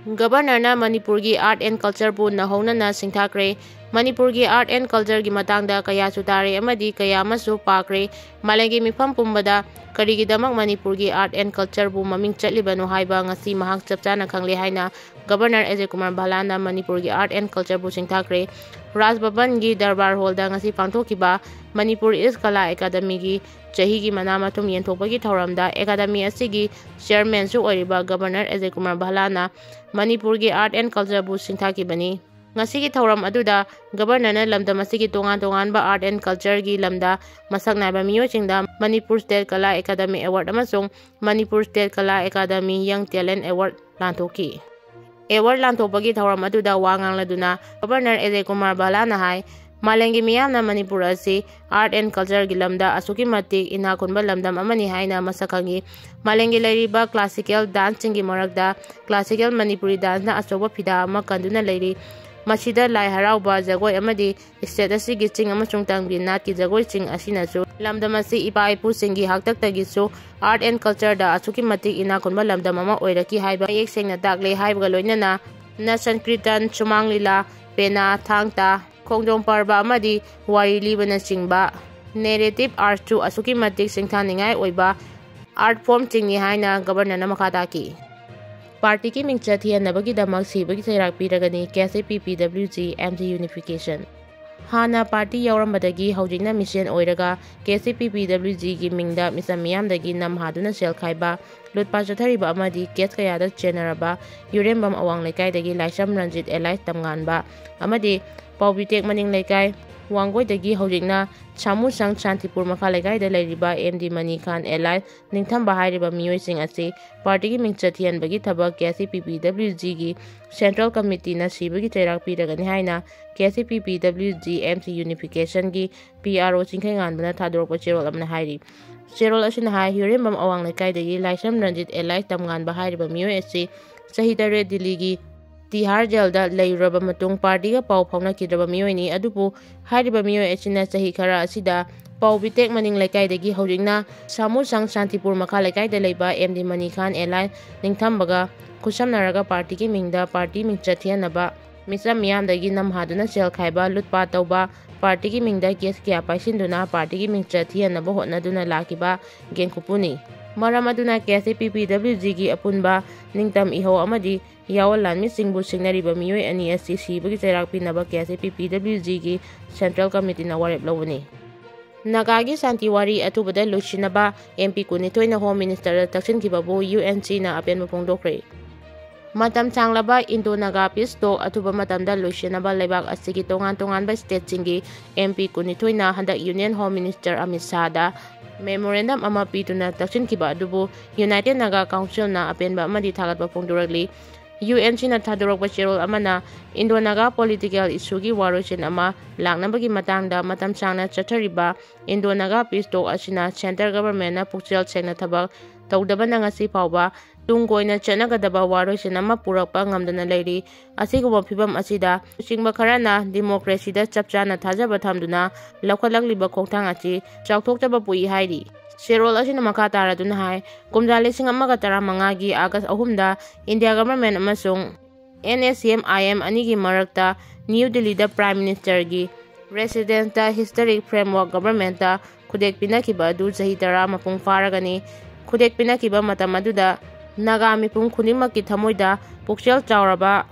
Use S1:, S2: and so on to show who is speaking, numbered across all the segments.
S1: Governor Manipurgi Art and Culture bu nahonana SINGTHAKHRE Manipurgi Art and Culture gi matangda kaya sutare amadi kaya masu pakre malengi mifam pumbada karigidamak Manipurgi Art and Culture bu maming chatlibano haiba ngasi mahak chapchana khangle haina Governor Kumar Bhalana Manipurgi Art and Culture bu SINGTHAKHRE Raj Bhavan gi Darbar Hall da ngasi pangthokiba Manipur is Kala Academy gi chahi gi manamatum yenthokpagi thauramda academy asigi chairman su oiriba Governor Kumar Bhalana Manipurgi Art and Culture bu singthakibani ngasigi thauram aduda Governor na lamdam asigi tongan ba art and culture gi lamda masak naiba miyochingda Manipur State Kala Academy Award amasung Manipur State Kala Academy Young Talent Award lanthoki award lantopagi thauram aduda wangang laduna Governor Kumar Bhalana hai Malengi miyamna Manipur asi art and culture gi lamda asuki matik ina kunba lamdam amani haina masakhangi Malengi lairiba classical dancing gi marakda classical Manipuri dance na asoba phida ama kanduna lairi masida lai harauba jagoi amadi state asigi ching amasung tangbi nat ki jagoi ching asina su lamdam asi ipa ipu singi haktak tagi su art and culture da asuki matik ina kunba lamdam ama oiraki haiba yek sengna takle haiba loinana na sankritan chumang lila pena thangta Kongjong Parba amadi Wari libana chingba narrative art chu asuki matik singthaningai oiba art form chingni haina Governor na makadaki party ki mingcha thianabagi damak sibagi sairak piragani KCPPWG MG unification hana party yaurambadagi hojingna mission oiraga KCPPWG gi mingda misam miyamdagi nam haduna sel khaiba lutpa chathariba amadi case kayada chenaraba yurembam awang lekaidagi laisam ranjit elai tamnganba amadi Paubitek maning lekai wangoi dagi hojingna chamusang Shantipur makha lekai da leiriba MD Mani Khan Elai ningtham bahariba miyoi sing ase party gi mingchathian bagi thabak KCPPWG gi Central Committee na sibagi chairak piragani haina KCPPWG MC unification gi PRO chingkhai nganbana thadorokpa cherol amna hairi cherol asina hai hurembam awang lekai dagi laisam ranjit Elai tamngan bahariba miyoi ase sahitare Delhi gi Tihar Jalda Lairaba Matung Party ga pau phawna kidraba miyoi adupu hariba miyoi achina sahi khara asida pau bitek maning lekai dagi hojingna samusang Shantipur makha lekai da leiba MD Mani Khan Elai ningthambaga khusamnaraga party ki mingda party mingchathianaba misam miyam dagi nam haduna sel khaiba lutpa tauba party ki mingda case kya paisinduna party ki mingchathianaba hotnaduna lakiba genkupuni maram aduna KCPPWG gi apunba ningtam iho amadi yawalan mi singbu singnariba miyoi ani asi sibagi chairak pinaba KCPPWG gi Central Committee na warep lawani Naga gi Santi Wari atubada Loisinnaba MP kunitoi na Home Minister Taksinkhre bu UNC na apen mapongdokre matam changlaba Indo-Naga peace talk atuba matamda Loisinnaba leibak asigi tongan ba state singi MP kunitoi na handak Union Home Minister Amit Shah da memorandum ama pituna Taksinkhre adubu United Naga Council na apenba amadi thagatba pongdoragli UNC na thadorokba cherol amana Indo-Naga political issue gi warochen ama langnabagi matangda matam changna chathariba Indo-Naga peace talk asina center government na pukchel sengna thabak tawdaba na ngasi phawba tungkoina chanagadaba warochen ama purakpa ngamdana leiri asiguma phibam asida singba kharana democracy da chapchana thajaba thamduna laukhalakliba khongthang achi chawthokchaba pui hairi Sherol asina makha taraduna hai kumjali singamaga taramanga gi August 3 da India government amasung NSCM-IM anigi marakta New Delhi da Prime Minister gi Residence da Historic Framework Government da khudek pinakiba adu sahi tara mapung faragani khudek pinakiba matam aduda Naga mipung khunimaki thamoida pukchel chawraba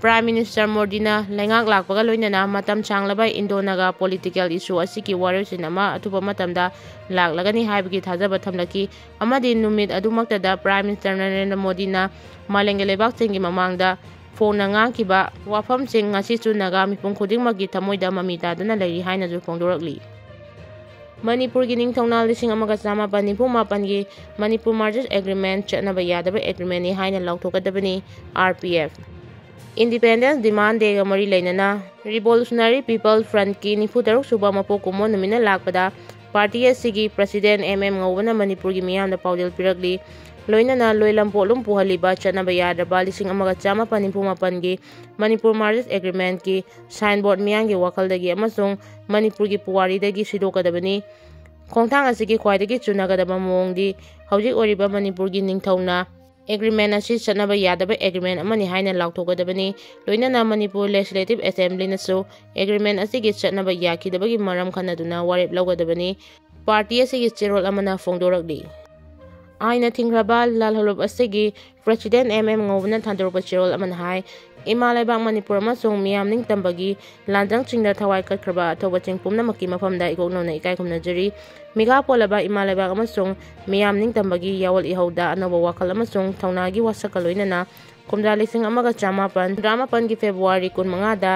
S1: Prime Minister Modina lengak lakpaga loinana matam changlaba Indo-Naga political issue asiki warosinama atuba matamda laklagani haibagi thajaba thamlaki amadi numit adumakta da Prime Minister Narendra Modi na malengi lebak chingi mamangda phone ngangkiba wafam sing ngasi chu Naga mipung khudingmaki thamoida mamita dana leiri haina ju phongdorakli Manipur gi ningthongna 1994 gi Manipur Marriage Agreement chatnaba yadaba agreement ni haina lauthokadabani RPF Independence Demand Day ga mari lainana Revolutionary People Front ki 94 suba mapo kumo numina lakpada party asigi President ngawna Manipur gi miyamda paudel piragli loinana loilampolum puhaliba chanaba yadaba 1994 gi Manipur Marriage Agreement ki signboard miyangi wakaldagi amasung Manipur gi puwari dagi sidokadabani khongthang asigi khwaidagi chunagadaba mongdi hawjik oriba Manipur gi ningthongna agreement असी चटनबा यादबा agreement अमनि हाइना लाउथोगदबनी लोइनना Manipur legislative assembly नसु agreement असिगी चटनबा याखिदबगी मरम खनदुना वारेप लौगदबनी पार्टी असिगी चिरोल अमना फोंदोरकली आइना थिंग्रबा लालहलुब असिगी president ngobna thandorpa chirol aman hai इमालाइबाग मणिपुर अमसुंग मियाम निंगतंबगी लांजंग चिंगदा थवाई कटख्रबा अथोबा चिंगपुमना मक्की मफमदा इगोकनोना इकाई खुमनजरी मिगा पोलबा इमालाइबाग अमसुंग मियाम निंगतंबगी यावल इहौदा अनोबा वाखल अमसुंग थौनागी वासका लोइनना कुमजा लिसिंग अमगा चामापन की फेब्रुआरी 15 दा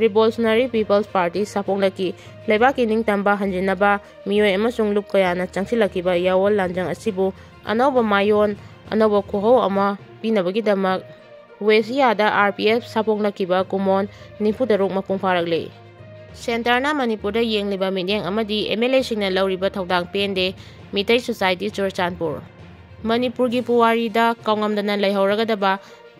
S1: रिवोल्यूशनरी पीपल्स पार्टी सापोंगलकी लेबाकी निंगतंबा हंजिनबा मियोय अमसुंग लुप कयाना चंगसिलकीबा यावल लांजंग असिबु अनोबा मायोन अनोबा कुहो अमा पिनबगीदमक वेसियादा RPF सापोंगलकीबा कुमोन 94 मपुंग फारगले सेंटरना मणिपुरदा येंगलिबा मिडियंग अमदी MLA सिंगना लौरिबा थौदांग पेंदे मितै सोसाइटी चुरचानपुर मणिपुरगी पुवारीदा कांगमदना लैहौरगदबा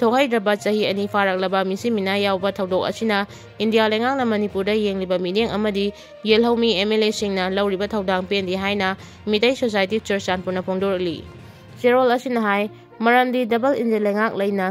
S1: थोहैद्रबा चाही अनि फारगलबा मिसिमिना यावबा थौदोक असिना इंडिया लेंगांगना मणिपुरदा येंगलिबा मिडियंग अमदी येलहौमी MLA सिंगना लौरिबा थौदांग पेंदे हाइना मितै सोसाइटी चुरचानपुरना फोंदोरली चेरोल असिना हाय मरमदी डबल इंजन लेंगाक लैना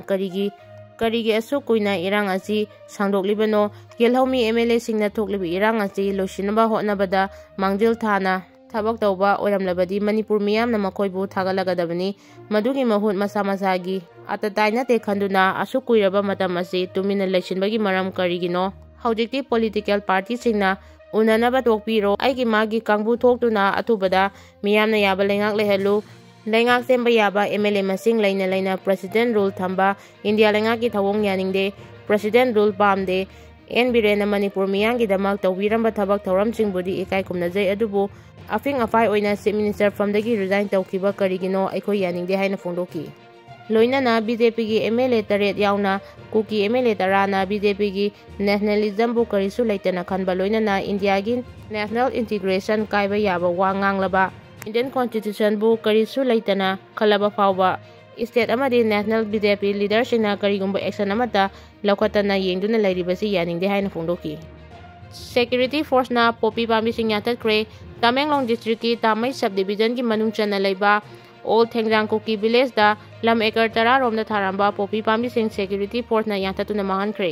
S1: करीगी असु कुइना इरांग असी सांदोकलिबनो येलहौमी MLA सिंगना थोकलिबि इरांग असी लोइसिन्नबा होटनबदा मांगजिल थाना थबक तौबा ओरमलबदी मणिपुर मियामना मखोइबु थागलगदबनी मदुगी महुत मसा मसागी अतताइनते खंदुना असु कुइरबा मतम असी तुमिना लेसिनबगी मरम करीगिनो हौजिक्ति पॉलिटिकल पार्टी सिंगना उननबा तोकपिरो आइगी मागी कांगबु थोकतुना अथुबदा मियामना याबा लेंगाक लेहलु लेंगाक सेंबा याबा MLA मसिंग लैना प्रेसिडेंट रूल थंबा इंडिया लेंगा की थवोंग यानिंगदे प्रेसिडेंट रूल पामदे एनबिरेना मणिपुर मियांगी दमक तौबीरंबा थबक थौरमसिंगबुदी इकाई कुमनजै अदुबु अफिंग अफाई ओइना चीफ मिनिस्टर फ्रमदगी रिजाइन तौखिबा करिगिनो अखोय यानिंगदे हाइना फोंदोकी लोइनना BJP की MLA 8 यावना कुकी MLA 10 ना BJP की नेशनलिज्म बु करिसु लैतना खनबा लोइनना इंडिया की नेशनल इंटीग्रेशन कायबा याबा वा nganglaba इंडियन कॉन्स्टिट्यूशन बु करिसु लैतना खलबा फावबा state अमदी national BJP leader सिंगना करिगुंबा action अमता लौखतना येंगदुना लैरिबसि यानिंगदे हाइना फोंदोकी security force ना पोपी पामी सिंह यातख्रे तामेंगलोंग डिस्ट्रिक्ट की तामै सब डिवीजन की मनुंग चना लैबा ओल थेंगजांगकुकी विलेज दा लम एकर 10 रोमदा थारंबा पोपी पामी सिंह सेक्यूरिटी फोर्स ना याततुना माहनख्रे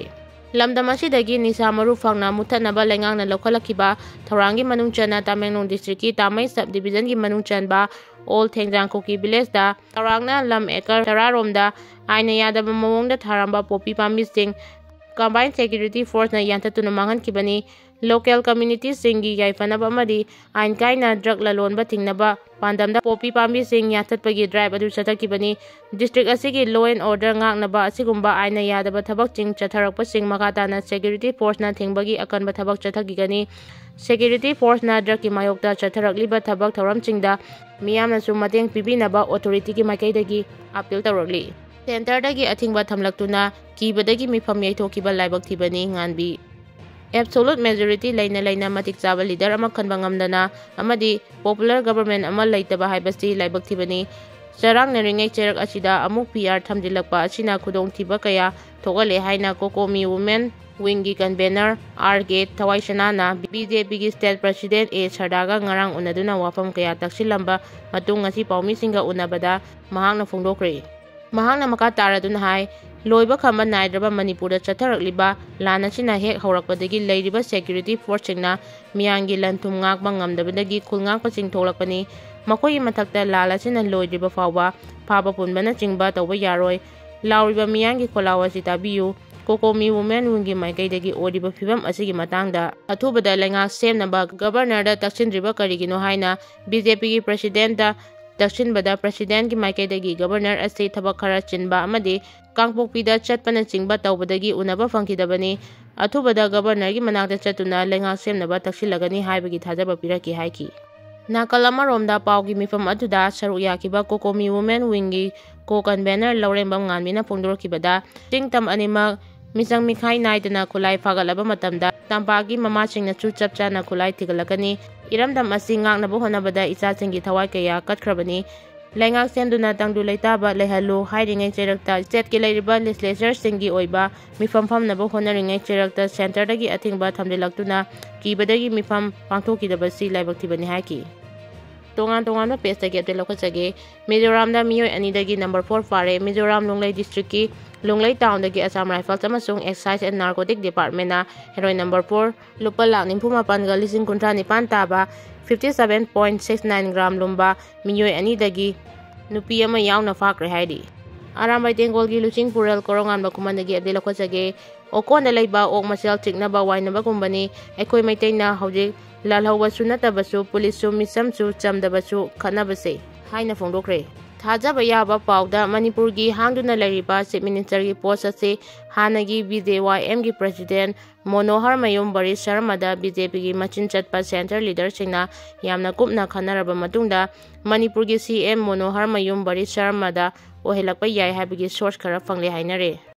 S1: लमदमसीदगी निसा मरु फंगना मुथनबा लेंगांगना लौखलखिबा थौरांगी मनुंग चना तामेंगलोंग डिस्ट्रिक्ट की तामै सब डिवीजन की मनुंग चनबा ओल थेंगजांगकुकी विलेज दा थौरांगना लम एकर 10 रोमदा आइना यादबा मवोंगदा थारंबा पोपी पामी सिंह कंबाइन सेक्यूरिटी फोर्स ना यांततुना मांगनखिबनी लोकल कम्युनिटी सिंगी याइफनबा अमदी आइन काइना ड्रग ललोनबा थिंगनबा पांदमदा पोपी पामी सिंह याथतपगी ड्राइव अदु चथकिबनी डिस्ट्रिक्ट असिगी लॉ एंड ऑर्डर ngangnaba असिगुंबा आइना यादबा थबक चिंग चथरकपा सिंह मकाताना सेक्यूरिटी फोर्स ना थिंगबगी अकनबा थबक चथकिगनी सेक्यूरिटी फोर्स ना ड्रग की मायोक्ता चथरकलिबा थबक थौरम चिंगदा मियामनासु मतेंग पिबिनबा ऑथोरिटी की माइकैदगी अपील तौरगली सेंटरदगी अथिंगबा थमलक्तुना कीबदगी मिफम याइथोकिबा लाइबक थिबनी nganbi एब्सोल्यूट मेजॉरिटी लैना मतिक चाबा लीडर अमा खनबा ngamdana amadi पॉपुलर गवर्नमेंट अमा लैतबा हाइबसि लाइबक थिबनी चरांग नरिंगै चेरक असिदा अमुक PR थमजिलकपा असिना खुदोंग थिबा कया थोगले हाइना कोकोमी वुमेन विंगी कन्वेनर RK थवाइसनाना BJP की state president A सरदागा ngarang unaduna wafam kaya taksilamba matung ngasi paumi singa unabada mahangna phongdokre mahangna maka taraduna hai लोइबा खम्बा नाइद्रबा मणिपुर चथरकलिबा लान असिना हेक हौरकपदगी लैरिबा सेक्यूरिटी फोर्स सिंगना मियांगी लनथुम ngakba ngamdabadagi khulngakpa sing tholakpani मखोई मथक्ता लाल असिना लोइद्रिबा फावबा फाबा पुनबना चिंगबा तौबा यारोय लाउरिबा मियांगी खोलावासि ताबियु कोकोमी वुमेन विंगी माइकैदगी ओरिबा फिबम असिगी मतंगदा अथुबदा लैंगा सेमनबा गवर्नरदा तक्सिनद्रिबा करिगिनो हाइना BJP की प्रेसिडेंट दा दक्षिणबदा प्रेसिडेंट की माइकैदगी गवर्नर असे थबक खरा चिनबा अमदि कांगपोकपीदा चटपना चिंगबा तौबदगी उनबा फंखिदबनी अथुबदा गवर्नर की मनाकदा चतुना लेंगा सेमनबा तक्सिलगनी हाइबगी थाजबा पिरकी हाइकी नाकल अमरोमदा पावगी मिफम अदुदा सरुक याकिबा कोकोमी वुमेन विंगी को कन्वेनर लौरेंबम nganmina फोंदोरकिबदा चिंगतम अनिमक मिसंग मिखाई नाइदना खुलाई फागलबा मतमदा तंपागी ममा सिंगना चु चपचाना खुलाई थिगलकनी इरमदम असि ngangnabo honabada इचा सिंगी थवाई कया कटख्रबनी लेंगाक सेमदुना तंगदु लैताबा लेहलु हाइरिंगै चेरक्ता स्टेट की लैरिबा legislature सिंगी ओइबा मिफम फमनबो होनरिंगै चेरक्ता सेंटरदगी अथिंगबा थमदिलक्तुना कीबदगी मिफम पांथोकिदबसि लाइबक्तिबनि हाइकी tongan tongan page tagi update lokachage. Mizoram da miyoy anidagi number 4 fare. Mizoram Lunglei district ki Lunglei town dagi Assam Rifles amasung Excise and Narcotic Department na heroin number 4 lupa lak nimpumapan ga lising kuntra nipan taba 57.69 gram lumba miyoy anidagi nupi ama yauna fakre haidi. Arambai Tengolgi Lucing Purel Korongan Bakumandagi update lokachage. Okon da laiba ok masel tiknaba wainaba kumbani aikoi maitena hojik lalhaubasu natabasu polisu misamsu chamdabasu khanabase haina phongdokre. Thajaba yaba pauda Manipurgi hangduna lariba Chief Ministergi post ase hanagi BJYM gi President Manohar Mayum Bari Sharmada BJP gi machin chatpa center leader singna yamna kupna khanaraba matungda Manipurgi CM Manohar Mayum Bari Sharmada ohelakpa yai habigi source khara fangle hainare.